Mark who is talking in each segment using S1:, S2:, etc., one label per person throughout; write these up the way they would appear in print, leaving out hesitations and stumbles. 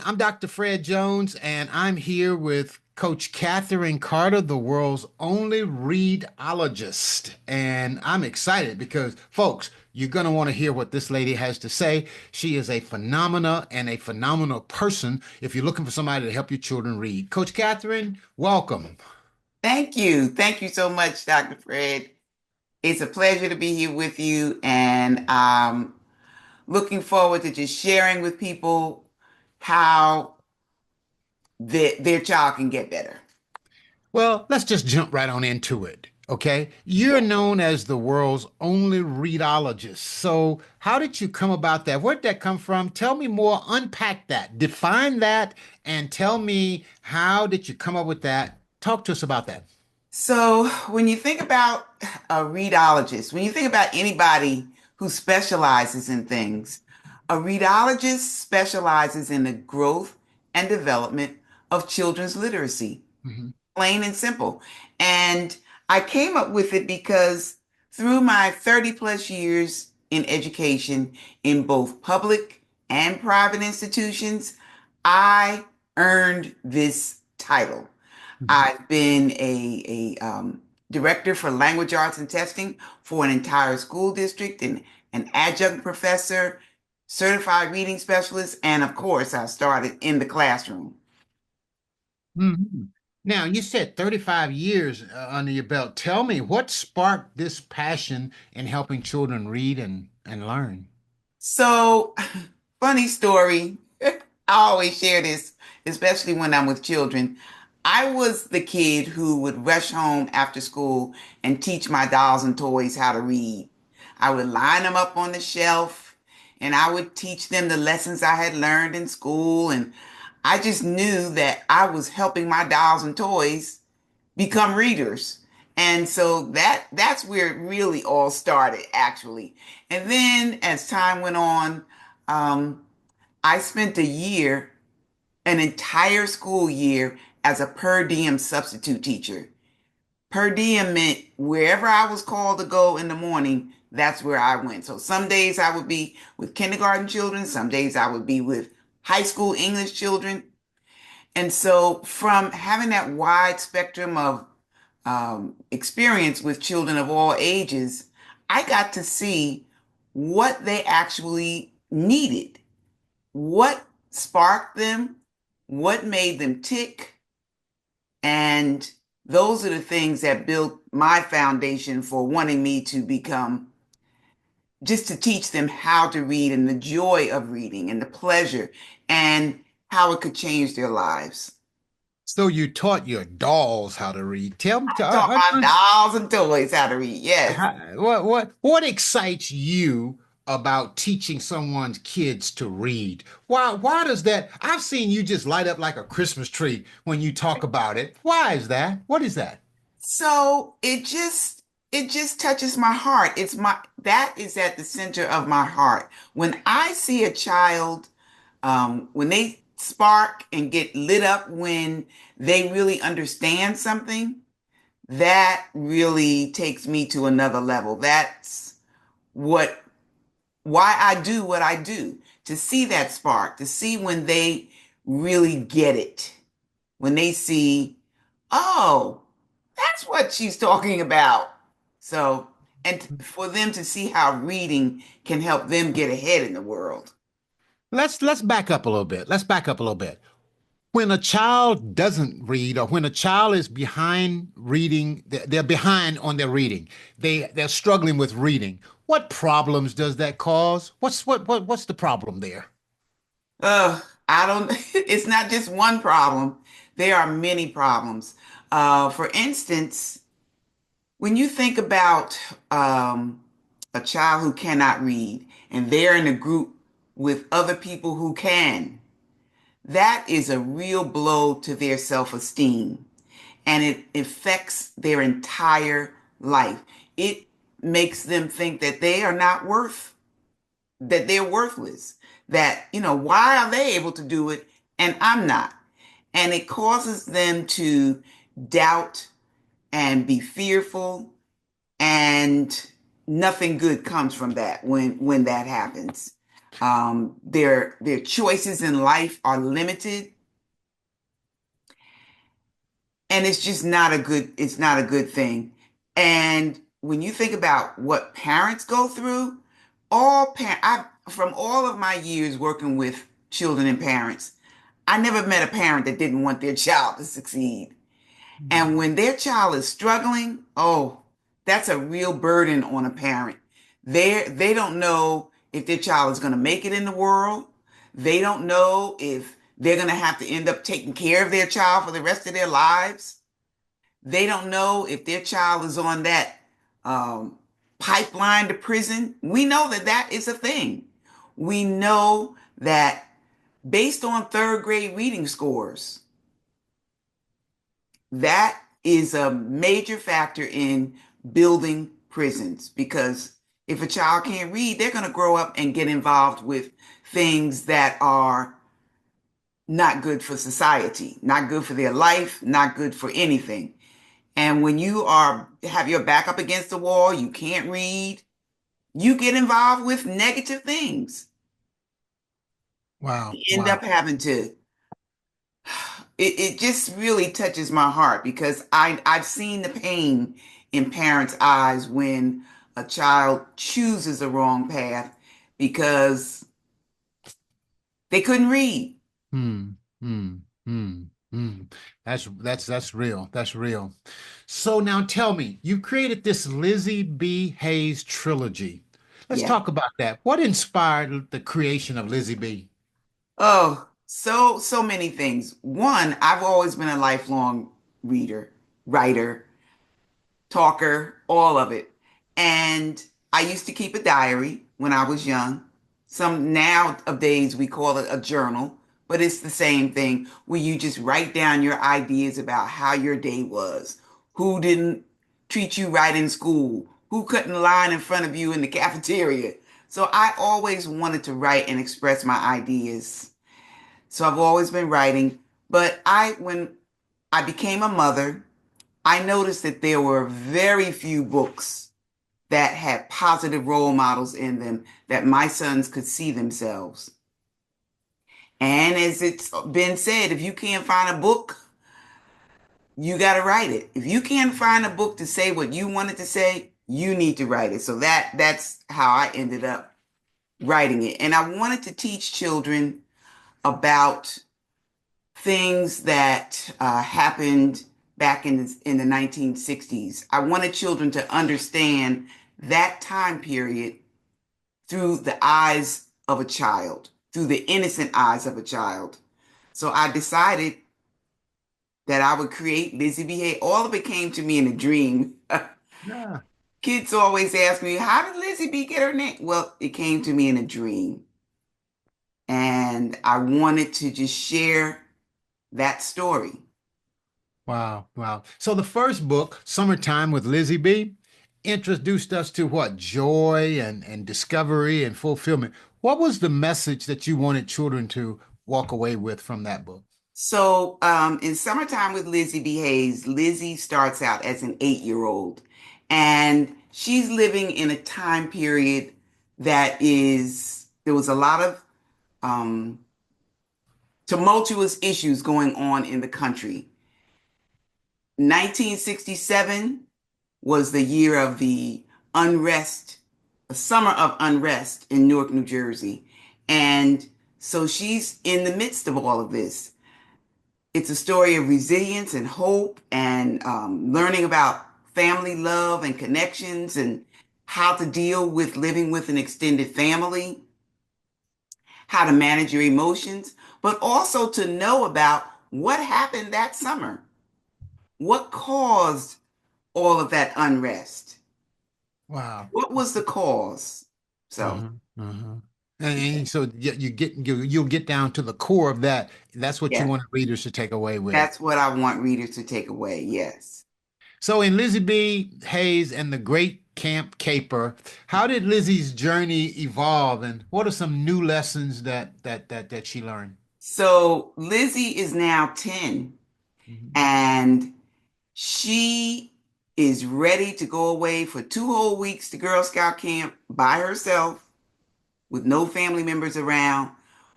S1: I'm Dr. Fred Jones, and I'm here with Coach Kathryn Carter, the world's only readologist. And I'm excited because, folks, you're going to want to hear what this lady has to say. She is a phenomena and a phenomenal person if you're looking for somebody to help your children read. Coach Kathryn, welcome.
S2: Thank you. Thank you so much, Dr. Fred. It's a pleasure to be here with you, and looking forward to just sharing with people how their child can get better.
S1: Well, let's just jump right on into it. Okay. You're known as the world's only readologist. So, how did you come about that? Where'd that come from? Tell me more, unpack that, define that, and tell me how did you come up with that? Talk to us about that.
S2: So, when you think about a readologist, when you think about anybody who specializes in things, a readologist specializes in the growth and development of children's literacy.
S1: Mhm.
S2: Plain and simple. And I came up with it because through my 30 plus years in education in both public and private institutions, I earned this title.
S1: Mhm.
S2: I've been a director for language arts and testing for an entire school district and an adjunct professor, certified reading specialist, and of course, I started in the classroom.
S1: Mhm. Now, you said 35 years under your belt. Tell me what sparked this passion in helping children read and learn?
S2: So, funny story. I always share this, especially when I'm with children. I was the kid who would rush home after school and teach my dolls and toys how to read. I would line them up on the shelf and I would teach them the lessons I had learned in school. And I just knew that I was helping my dolls and toys become readers. And so that's where it really all started, actually. And then as time went on, um, I spent a year, an entire school year, as a per diem substitute teacher. Per diem meant wherever I was called to go in the morning, that's where I went. So some days I would be with kindergarten children, some days I would be with high school English children. And so from having that wide spectrum of experience with children of all ages, I got to see what they actually needed, what sparked them, what made them tick. And those are the things that built my foundation for wanting me to become, just to teach them how to read and the joy of reading and the pleasure and how it could change their lives.
S1: So you taught your dolls how to read. Tell me,
S2: Taught my dolls and toys how to read. Yes.
S1: what excites you about teaching someone's kids to read? Why does that? I've seen you just light up like a Christmas tree when you talk about it. Why is that? What is that?
S2: So it just touches my heart. It's my that is at the center of my heart. When I see a child, when they spark and get lit up when they really understand something, that really takes me to another level. That's what why I do what I do, to see that spark, to see when they really get it, when they see, oh, that's what she's talking about. So, and for them to see how reading can help them get ahead in the world.
S1: Let's back up a little bit. Let's back up a little bit. When a child doesn't read, or when a child is behind reading, they're behind on their reading. They're struggling with reading. What problems does that cause? What's the problem there?
S2: I don't, it's not just one problem. There are many problems. For instance, when you think about a child who cannot read and they're in a group with other people who can, that is a real blow to their self-esteem and it affects their entire life. It makes them think that they are not worth, that they're worthless, that, why are they able to do it and I'm not? And it causes them to doubt and be fearful, and nothing good comes from that when that happens. Their choices in life are limited, and it's just not a good, it's not a good thing. And when you think about what parents go through, from all of my years working with children and parents, I never met a parent that didn't want their child to succeed. And when their child is struggling, oh, that's a real burden on a parent. They don't know if their child is going to make it in the world. They don't know if they're going to have to end up taking care of their child for the rest of their lives. They don't know if their child is on that um, pipeline to prison. We know that that is a thing. We know that based on third grade reading scores, that is a major factor in building prisons because if a child can't read, they're going to grow up and get involved with things that are not good for society, not good for their life, not good for anything. And when you are have your back up against the wall, you can't read, you get involved with negative things.
S1: Wow,
S2: You end
S1: wow.
S2: up having to it just really touches my heart because I've seen the pain in parents' eyes when a child chooses the wrong path because they couldn't read.
S1: Hmm, hmm, hmm, hmm. That's real. That's real. So now tell me, you created this Lizzie B. Hayes trilogy. Let's
S2: Yeah.
S1: talk about that. What inspired the creation of Lizzie B?
S2: Oh, so many things. One, I've always been a lifelong reader, writer, talker, all of it. And I used to keep a diary when I was young. Some nowadays we call it a journal, but it's the same thing where you just write down your ideas about how your day was, who didn't treat you right in school, who couldn't line in front of you in the cafeteria. So I always wanted to write and express my ideas. So I've always been writing, but when I became a mother, I noticed that there were very few books that had positive role models in them that my sons could see themselves. And as it's been said, if you can't find a book, you got to write it. If you can't find a book to say what you wanted to say, you need to write it. So that's how I ended up writing it. And I wanted to teach children about things that happened back in the 1960s. I wanted children to understand that time period through the eyes of a child, through the innocent eyes of a child. So I decided that I would create Lizzie B. Hay. All of it came to me in a dream.
S1: Yeah.
S2: Kids always ask me, how did Lizzie B get her name? Well, it came to me in a dream. And I wanted to just share that story.
S1: Wow, wow. So the first book, Summertime with Lizzie B, introduced us to what? Joy and discovery and fulfillment. What was the message that you wanted children to walk away with from that book?
S2: So, in Summertime with Lizzie B. Hayes, Lizzie starts out as an 8-year-old, and she's living in a time period there was a lot of um, tumultuous issues going on in the country. 1967 was the year of the unrest, a summer of unrest in Newark, New Jersey. And so she's in the midst of all of this. It's a story of resilience and hope and learning about family love and connections and how to deal with living with an extended family, how to manage your emotions, but also to know about what happened that summer. What caused all of that unrest?
S1: Wow.
S2: What was the cause? So,
S1: Uh-huh, uh-huh. And so you'll get down to the core of that. That's what you
S2: yeah,
S1: want readers to take away with.
S2: that's what I want readers to take away. Yes.
S1: So in Lizzie B. Hayes and the Great Camp Caper, how did Lizzie's journey evolve, and what are some new lessons that she learned?
S2: So, Lizzie is now 10
S1: Mhm.
S2: and she is ready to go away for 2 whole weeks to Girl Scout camp by herself. with no family members around,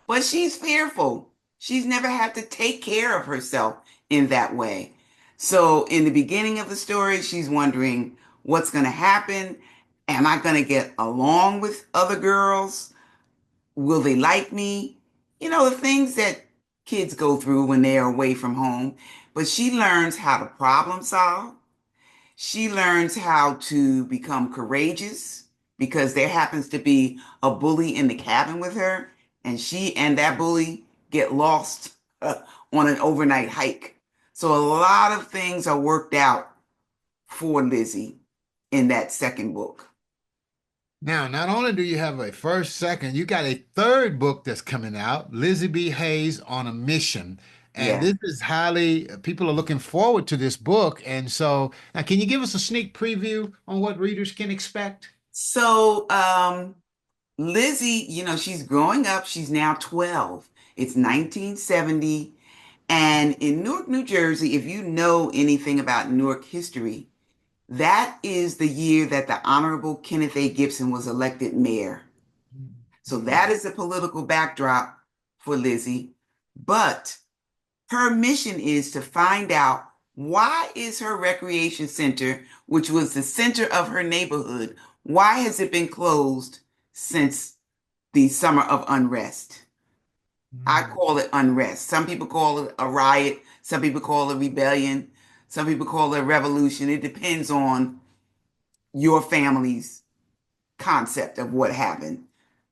S2: but she's fearful. She's never had to take care of herself in that way. So in the beginning of the story, she's wondering what's going to happen. Am I going to get along with other girls? Will they like me? You know, the things that kids go through when they are away from home. But she learns how to problem solve. She learns how to become courageous because there happens to be a bully in the cabin with her, and she and that bully get lost on an overnight hike. So a lot of things are worked out for Lizzie in that second book.
S1: Now, not only do you have a first, second, you got a third book that's coming out, Lizzie B. Hayes on a Mission. And
S2: Yes.
S1: this is highly, people are looking forward to this book. And so, now can you give us a sneak preview on what readers can expect?
S2: So Lizzie, you know, she's growing up. She's now 12. It's 1970. And in Newark, New Jersey, if you know anything about Newark history, that is the year that the Honorable Kenneth A. Gibson was elected mayor. So that
S1: Mm,
S2: is the political backdrop for Lizzie. But her mission is to find out why is her recreation center, which was the center of her neighborhood, why has it been closed since the summer of unrest? I
S1: mm,
S2: call it unrest. Some people call it a riot. Some people call it rebellion. Some people call it a revolution. It depends on your family's concept of what happened.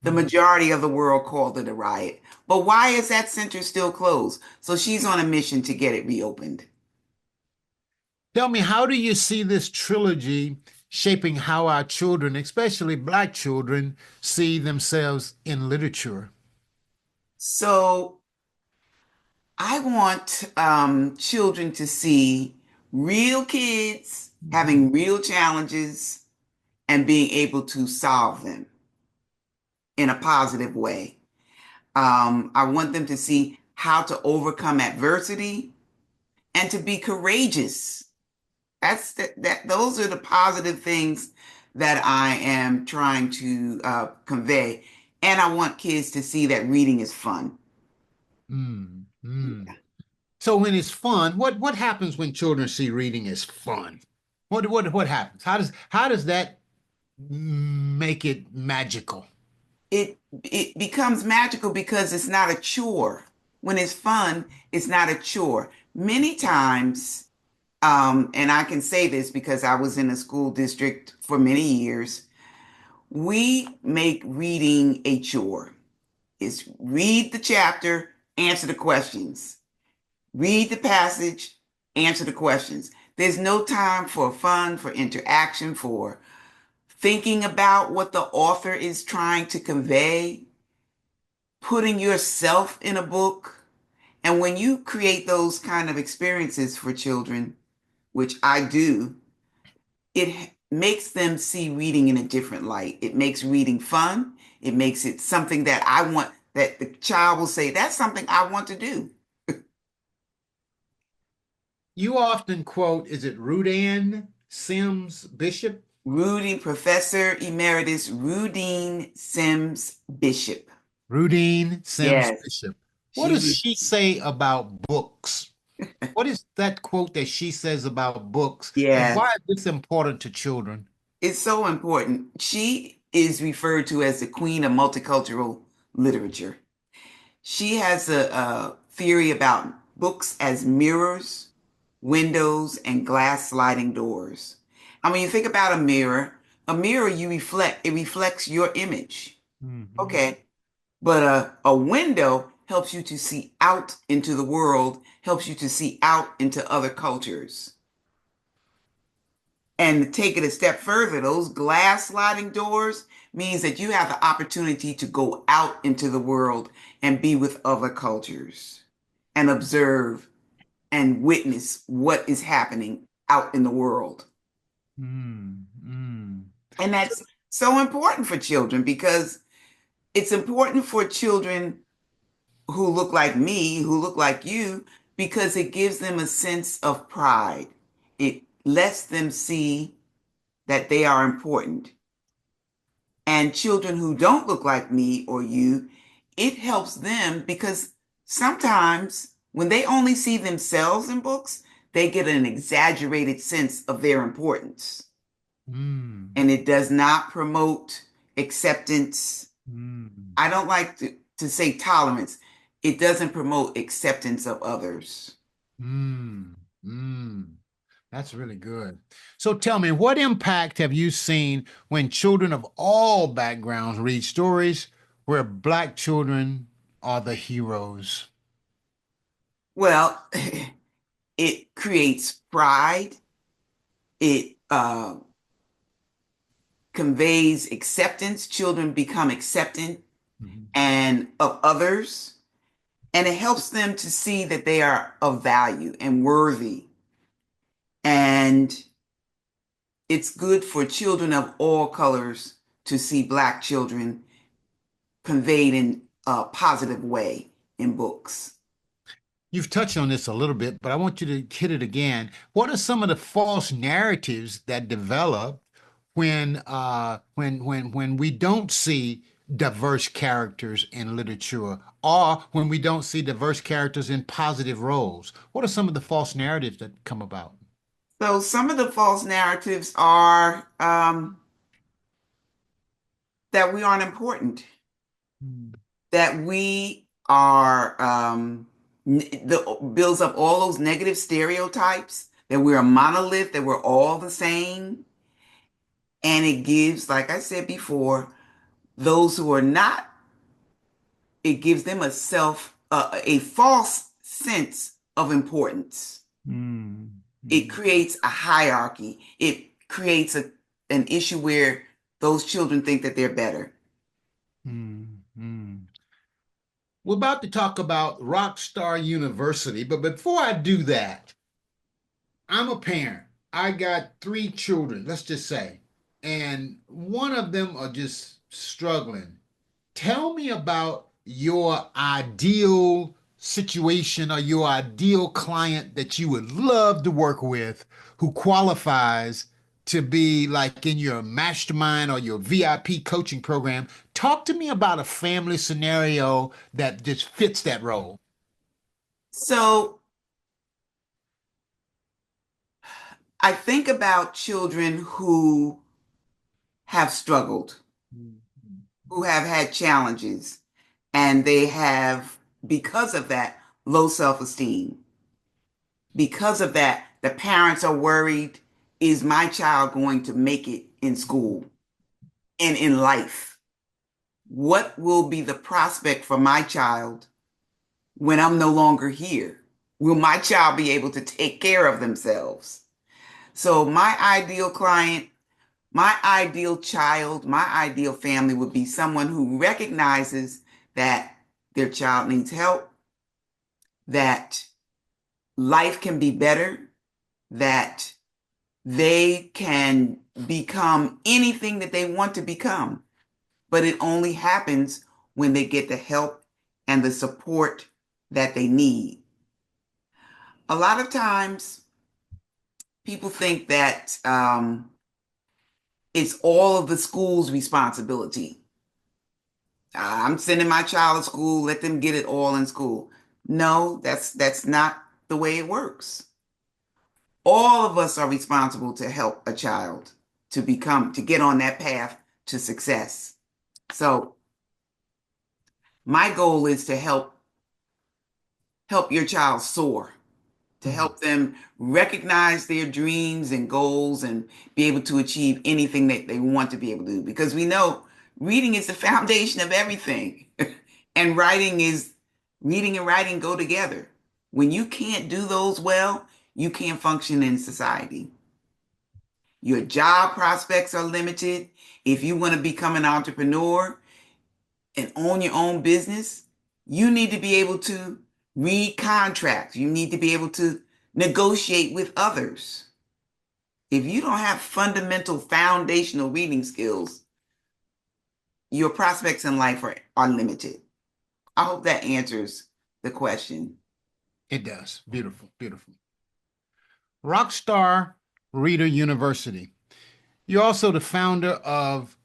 S2: The
S1: mm.
S2: majority of the world called it a riot. But why is that center still closed? So she's on a mission to get it reopened.
S1: Tell me, how do you see this trilogy shaping how our children, especially Black children, see themselves in literature?
S2: So I want children to see real kids
S1: Mhm.
S2: having real challenges and being able to solve them in a positive way. I want them to see how to overcome adversity and to be courageous. That those are the positive things that I am trying to convey. And I want kids to see that reading is fun.
S1: Mm, mm. So when it's fun, what happens when children see reading as fun? What happens? How does that make it magical?
S2: It becomes magical because it's not a chore. When it's fun, it's not a chore. Many times, and I can say this because I was in a school district for many years, we make reading a chore. It's read the chapter, answer the questions. Read the passage, answer the questions. There's no time for fun, for interaction, for thinking about what the author is trying to convey, putting yourself in a book. And when you create those kind of experiences for children, which I do, it makes them see reading in a different light. It makes reading fun. It makes it something that I want, that the child will say, that's something I want to do.
S1: You often quote, is it Rudan Sims Bishop?
S2: Professor Emeritus Rudine Sims Bishop.
S1: Rudine Sims
S2: Yes,
S1: Bishop. What
S2: she's
S1: does she say about books? What is that quote that she says about books, and why
S2: yes.
S1: is this important to children?
S2: It's so important. She is referred to as the queen of multicultural literature. She has a theory about books as mirrors, windows, and glass sliding doors. I mean, you think about a mirror you reflect, it reflects your image.
S1: Mhm.
S2: Okay. But a window helps you to see out into the world, helps you to see out into other cultures. And to take it a step further, those glass sliding doors means that you have the opportunity to go out into the world and be with other cultures and observe and witness what is happening out in the world.
S1: Mm, mm.
S2: And that's so important for children because it's important for children who look like me, who look like you, because it gives them a sense of pride. It lets them see that they are important. And children who don't look like me or you, it helps them because sometimes when they only see themselves in books, they get an exaggerated sense of their importance.
S1: Mm,
S2: And it does not promote acceptance.
S1: mm,
S2: I don't like to say tolerance. It doesn't promote acceptance of others.
S1: mm, mm. That's really good. So tell me, what impact have you seen when children of all backgrounds read stories where Black children are the heroes?
S2: Well, it creates pride. It conveys acceptance. Children become accepting
S1: Mhm.
S2: and of others, and it helps them to see that they are of value and worthy. And it's good for children of all colors to see Black children conveyed in a positive way in books.
S1: You've touched on this a little bit, but I want you to hit it again. What are some of the false narratives that develop when we don't see diverse characters in literature, or when we don't see diverse characters in positive roles? What are some of the false narratives that come about?
S2: So some of the false narratives are that we aren't important,
S1: Mm,
S2: that we are builds up all those negative stereotypes, that we're a monolith, that we're all the same. And it gives, like I said before, those who are not, it gives them a false sense of importance.
S1: mm,
S2: It
S1: mm,
S2: creates a hierarchy. It creates an issue where those children think that they're better.
S1: mm, mm. We're about to talk about Rockstar University, but before I do that, I'm a parent. I got three children, let's just say, and one of them are just struggling. Tell me about your ideal situation or your ideal client that you would love to work with who qualifies to be like in your mastermind or your VIP coaching program. Talk to me about a family scenario that just fits that role.
S2: So I think about children who have struggled, who have had challenges, and they have, because of that, low self-esteem. Because of that, the parents are worried, is my child going to make it in school and in life? What will be the prospect for my child when I'm no longer here? Will my child be able to take care of themselves? So my ideal client, my ideal child, my ideal family would be someone who recognizes that their child needs help, that life can be better, that they can become anything that they want to become. But it only happens when they get the help and the support that they need. A lot of times, people think that it's all of the school's responsibility. I'm sending my child to school, let them get it all in school. No, that's not the way it works. All of us are responsible to help a child to get on that path to success. So my goal is to help your child soar, to
S1: Mm,
S2: help them recognize their dreams and goals and be able to achieve anything that they want to be able to do. Because we know reading is the foundation of everything. And reading and writing go together. When you can't do those well, you can't function in society. Your job prospects are limited. If you want to become an entrepreneur and own your own business, you need to be able to read contracts. You need to be able to negotiate with others. If you don't have fundamental foundational reading skills, your prospects in life are limited. I hope that answers the question.
S1: it does. Beautiful, beautiful. Rockstar Reader University. You're also the founder of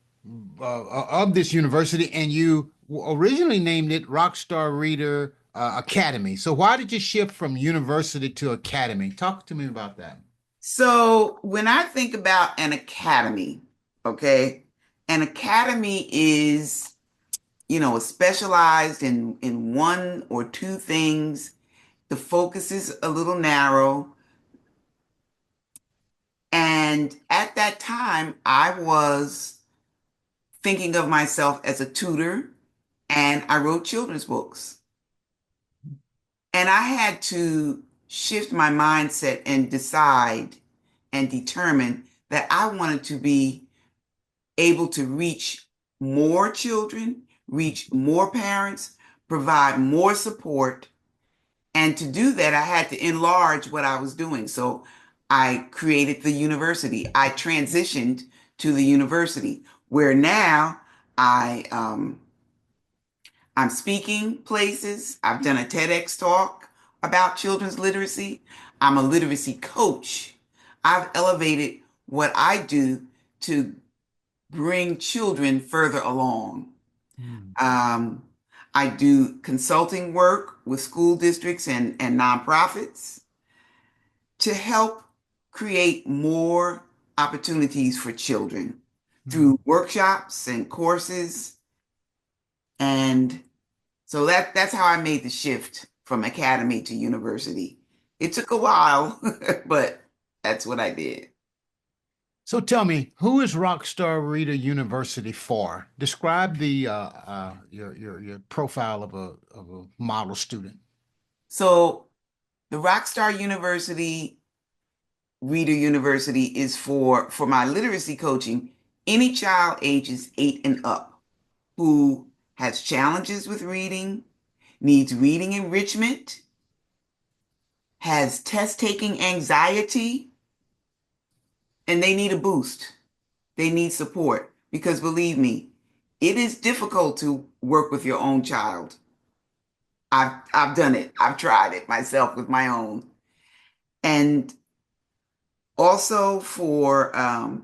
S1: of this university, and you originally named it Rockstar Reader Academy. So why did you shift from university to academy? Talk to me about that.
S2: So when I think about an academy, okay, an academy is, specialized in one or two things. The focus is a little narrow. And at that time, I was thinking of myself as a tutor and I wrote children's books. And I had to shift my mindset and decide and determine that I wanted to be able to reach more children, reach more parents, provide more support. And to do that, I had to enlarge what I was doing. So I created the university. I transitioned to the university where now I I'm speaking places. I've done a TEDx talk about children's literacy. I'm a literacy coach. I've elevated what I do to bring children further along.
S1: Hmm.
S2: Um, I do consulting work with school districts and nonprofits to help create more opportunities for children
S1: Hmm.
S2: through workshops and courses. And so that's how I made the shift from academy to university. It took a while, but that's what I did.
S1: So tell me, who is Rockstar Reader University for? Describe the your profile of a model student.
S2: So the Rockstar University Reader University is for my literacy coaching, any child ages 8 and up who has challenges with reading, needs reading enrichment, has test taking anxiety, and they need a boost. They need support because believe me, it is difficult to work with your own child. I've done it. I've tried it myself with my own. And also for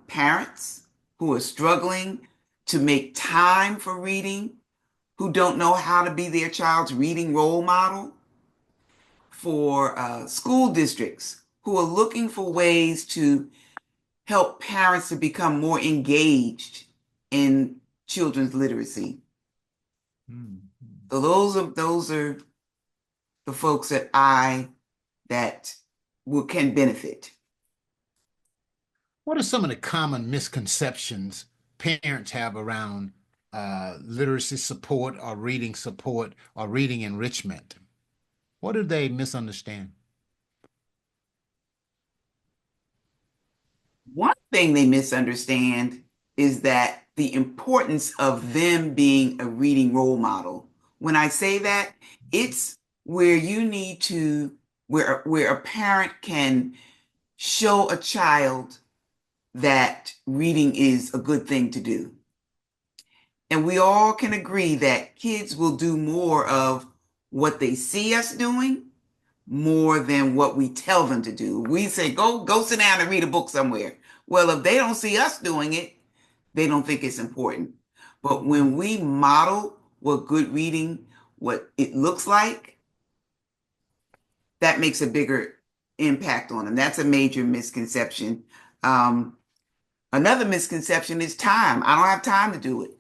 S2: parents who are struggling to make time for reading, who don't know how to be their child's reading role model, for school districts who are looking for ways to help parents to become more engaged in children's literacy.
S1: Hmm.
S2: So those are the folks that will can benefit.
S1: What are some of the common misconceptions parents have around literacy support or reading enrichment? What do they misunderstand?
S2: One thing they misunderstand is that the importance of them being a reading role model. When I say that, it's where you need to where a parent can show a child that reading is a good thing to do. And we all can agree that kids will do more of what they see us doing more than what we tell them to do. We say, go sit down and read a book somewhere. Well, if they don't see us doing it, they don't think it's important. But when we model what good reading, what it looks like, that makes a bigger impact on them. That's a major misconception. Um, Another misconception is time. I don't have time to do it.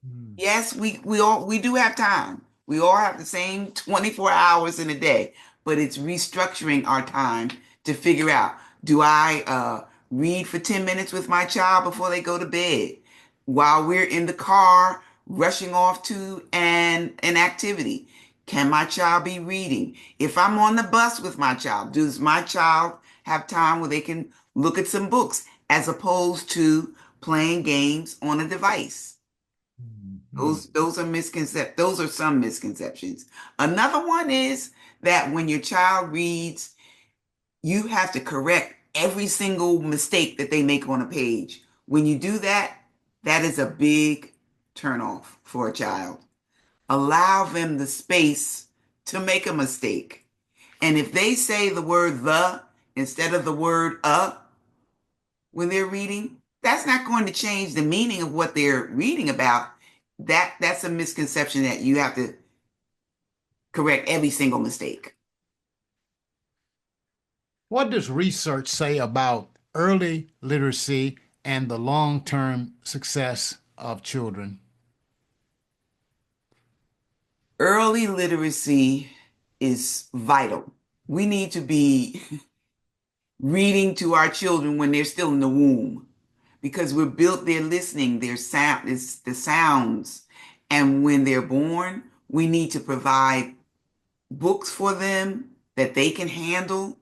S1: Hmm.
S2: Yes, we do have time. We all have the same 24 hours in a day, but it's restructuring our time to figure out, do I read for 10 minutes with my child before they go to bed while we're in the car rushing off to an activity? Can my child be reading? If I'm on the bus with my child, does my child have time where they can look at some books as opposed to playing games on a device?
S1: Hmm.
S2: Those are some misconceptions. Another one is that when your child reads, you have to correct every single mistake that they make on a page. When you do that, that is a big turnoff for a child. Allow them the space to make a mistake. And if they say the word the instead of the word when they're reading, That's not going to change the meaning of what they're reading about. That's a misconception that you have to correct every single mistake.
S1: What does research say about early literacy and the long-term success of children?
S2: Early literacy is vital. We need to be reading to our children when they're still in the womb because we're built, they're listening, their sound is the sounds. And when they're born, we need to provide books for them that they can handle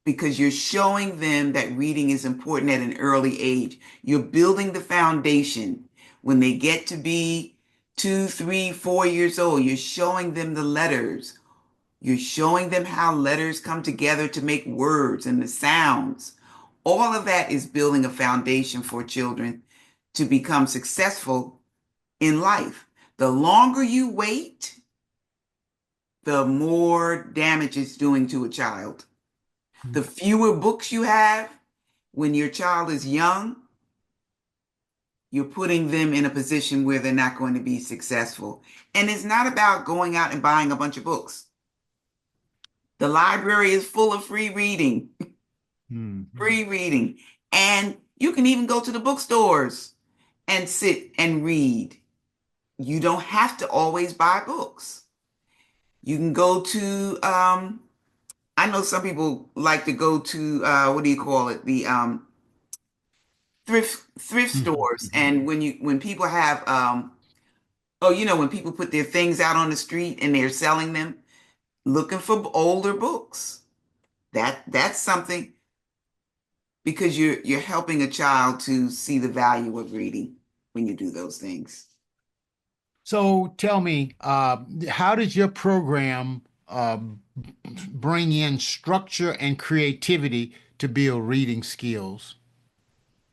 S2: because you're showing them that reading is important at an early age. You're building the foundation. When they get to be 2, 3, 4 years old, you're showing them the letters. You're showing them how letters come together to make words and the sounds. All of that is building a foundation for children to become successful in life. The longer you wait, the more damage it's doing to a child. The fewer books you have when your child is young, you're putting them in a position where they're not going to be successful. And it's not about going out and buying a bunch of books. The library is full of free reading,
S1: Mhm.
S2: free reading. And you can even go to the bookstores and sit and read. You don't have to always buy books. You can go to, I know some people like to go to, what do you call it? The thrift
S1: Mhm.
S2: stores. And when people have, oh, when people put their things out on the street and they're selling them, looking for older books. That's something because you're helping a child to see the value of reading when you do those things.
S1: So tell me, how did your program bring in structure and creativity to build reading skills?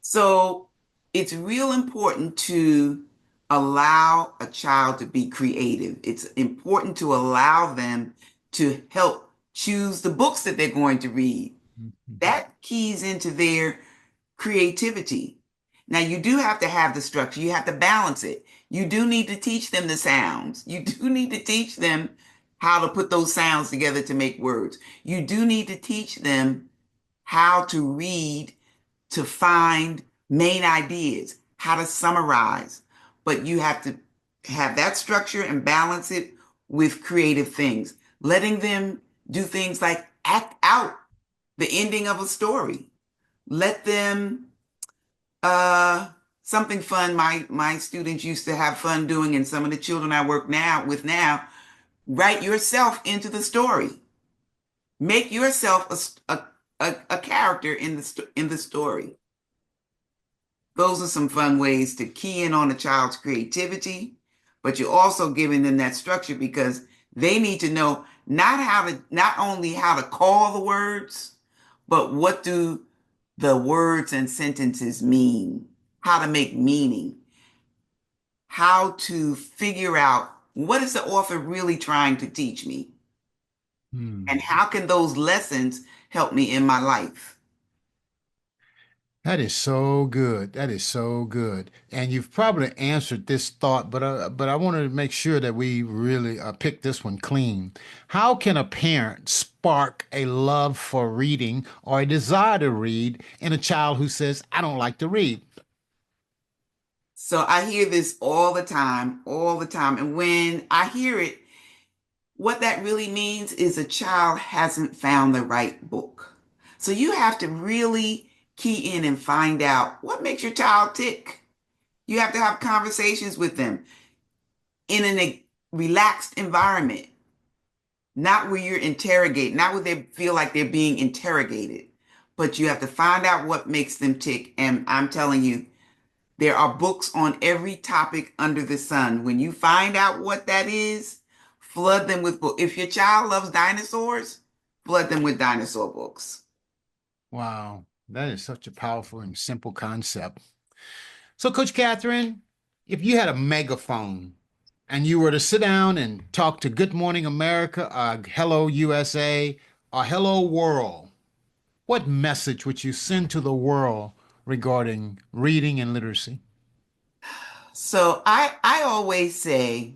S2: So it's real important to allow a child to be creative. It's important to allow them to help choose the books that they're going to read.
S1: Mhm.
S2: That keys into their creativity. Now, you do have to have the structure, you have to balance it. You do need to teach them the sounds. You do need to teach them how to put those sounds together to make words. You do need to teach them how to read to find main ideas, how to summarize. But you have to have that structure and balance it with creative things, letting them do things like act out the ending of a story. Let them something fun my students used to have fun doing, and some of the children I work now, write yourself into the story. Make yourself a character in the story. Those are some fun ways to key in on a child's creativity, but you're also giving them that structure because they need to know not only how to call the words, but what do the words and sentences mean, how to make meaning, how to figure out what is the author really trying to teach me, and
S1: Hmm.
S2: how can those lessons help me in my life.
S1: That is so good. That is so good. And you've probably answered this thought, but I wanted to make sure that we really pick this one clean. How can a parent spark a love for reading or a desire to read in a child who says, "I don't like to read"?
S2: So I hear this all the time, all the time. And when I hear it, what that really means is a child hasn't found the right book. So you have to really key in and find out what makes your child tick. You have to have conversations with them in a relaxed environment, not where you're interrogated, not where they feel like they're being interrogated, but you have to find out what makes them tick. And I'm telling you, there are books on every topic under the sun. When you find out what that is, flood them with books. If your child loves dinosaurs, flood them with dinosaur books.
S1: Wow, that is such a powerful and simple concept. So, Coach Kathryn, if you had a megaphone and you were to sit down and talk to Good Morning America, Hello USA, or Hello World, what message would you send to the world regarding reading and literacy?
S2: So I always say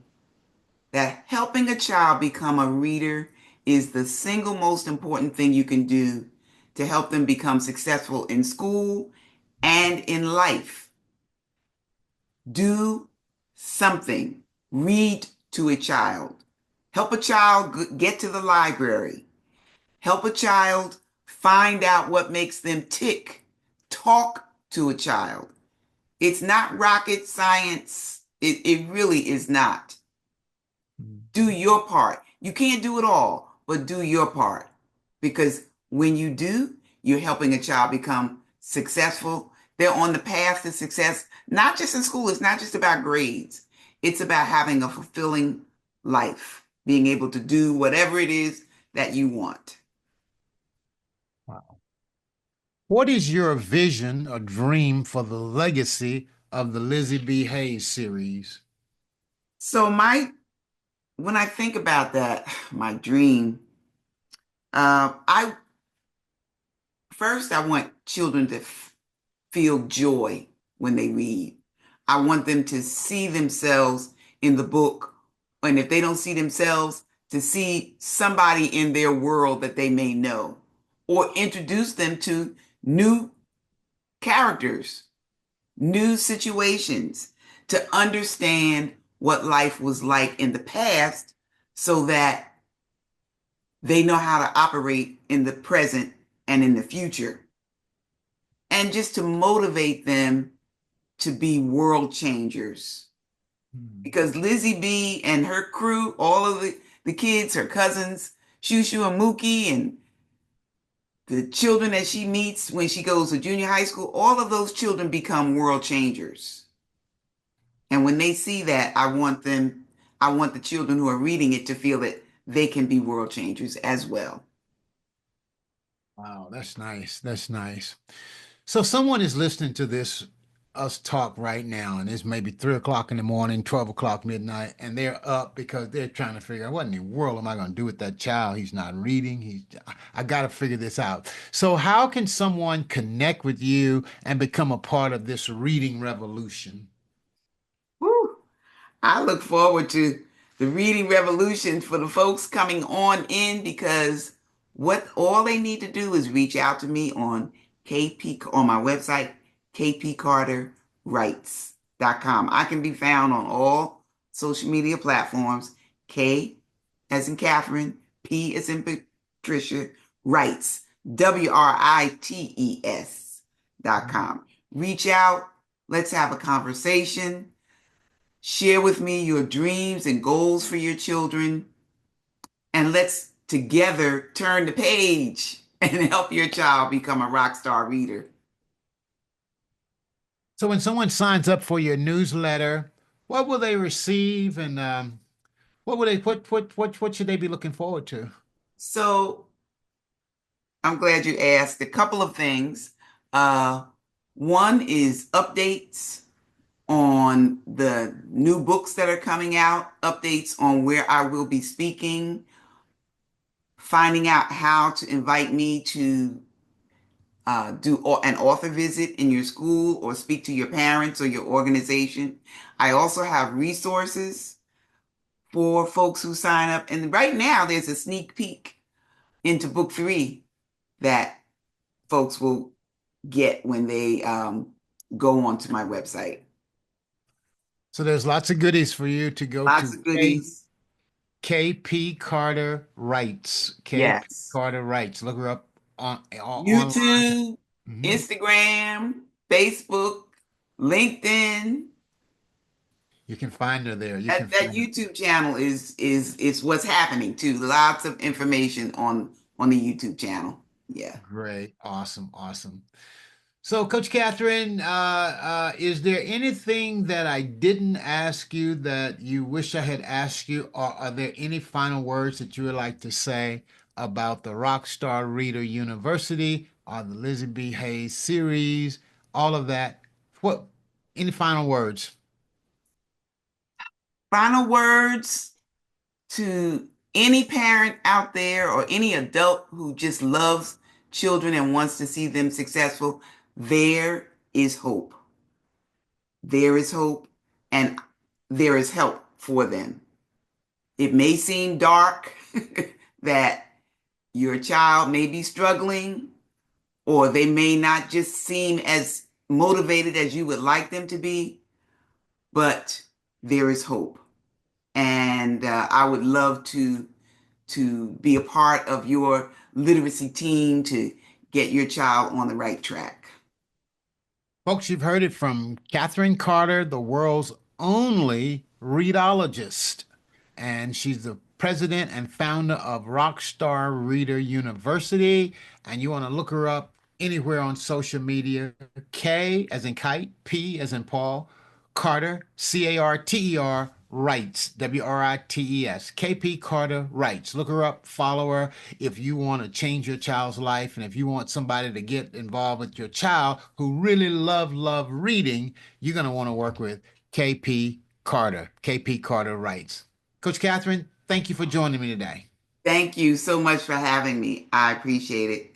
S2: that helping a child become a reader is the single most important thing you can do to help them become successful in school and in life. Do something. Read to a child. Help a child get to the library. Help a child find out what makes them tick. Talk to a child. It's not rocket science. It really is not. Do your part. You can't do it all, but do your part. Because when you do, you're helping a child become successful. They're on the path to success, not just in school. It's not just about grades. It's about having a fulfilling life, being able to do whatever it is that you want.
S1: Wow. What is your vision or dream for the legacy of the Lizzie B. Hayes series?
S2: So when I think about that, my dream, I first I want children to feel joy when they read. I want them to see themselves in the book. And if they don't see themselves, to see somebody in their world that they may know, or introduce them to new characters, new situations, to understand what life was like in the past so that they know how to operate in the present and in the future. And just to motivate them to be world changers.
S1: Hmm.
S2: Because Lizzie B and her crew, all of the kids, her cousins, Shushu and Mookie, and the children that she meets when she goes to junior high school, all of those children become world changers. And when they see that, I want the children who are reading it to feel that they can be world changers as well.
S1: Wow, that's nice. That's nice. So someone is listening to this us talk right now, and it's maybe 3 o'clock in the morning, 12 o'clock midnight, and they're up because they're trying to figure out what in the world am I going to do with that child? He's not reading. I got to figure this out. So how can someone connect with you and become a part of this reading revolution?
S2: Woo! I look forward to the reading revolution for the folks coming on in because what all they need to do is reach out to me on KP on my website, kpcarterwrites.com. I can be found on all social media platforms, K as in Catherine, P as in Patricia, Writes, WRITES.com. Reach out, let's have a conversation. Share with me your dreams and goals for your children, and let's together turn the page and help your child become a rock star reader.
S1: So when someone signs up for your newsletter, what will they receive, and what will they what should they be looking forward to?
S2: So I'm glad you asked. A couple of things. Uh, One is updates on the new books that are coming out, updates on where I will be speaking, finding out how to invite me to do an author visit in your school or speak to your parents or your organization. I also have resources for folks who sign up. And right now, there's a sneak peek into book three that folks will get when they go onto my website.
S1: So there's lots of goodies for you to go
S2: Lots
S1: to
S2: of goodies.
S1: KP Carter Writes. KP
S2: Yes.
S1: Carter Writes. Look her up online.
S2: YouTube,
S1: Mhm.
S2: Instagram, Facebook, LinkedIn.
S1: You can find her there. You can
S2: That
S1: find her.
S2: YouTube channel is what's happening too. Lots of information on the YouTube channel. Yeah.
S1: Great. Awesome. Awesome. So, Coach Kathryn, is there anything that I didn't ask you that you wish I had asked you, or are there any final words that you would like to say about the Rockstar Reader University or the Lizzie B. Hayes series, all of that? What? Any final words?
S2: Final words to any parent out there or any adult who just loves children and wants to see them successful. There is hope. There is hope, and there is help for them. It may seem dark that your child may be struggling, or they may not just seem as motivated as you would like them to be, but there is hope. And I would love to be a part of your literacy team to get your child on the right track.
S1: Folks, you've heard it from Kathryn Carter, the world's only readologist. And she's the president and founder of Rockstar Reader University. And you want to look her up anywhere on social media. K as in kite, P as in Paul, Carter, Carter, Writes, Writes, KP Carter Writes. Look her up, follow her if you want to change your child's life and if you want somebody to get involved with your child who really love reading, you're going to want to work with KP Carter. KP Carter Writes. Coach Kathryn, thank you for joining me today.
S2: Thank you so much for having me. I appreciate it.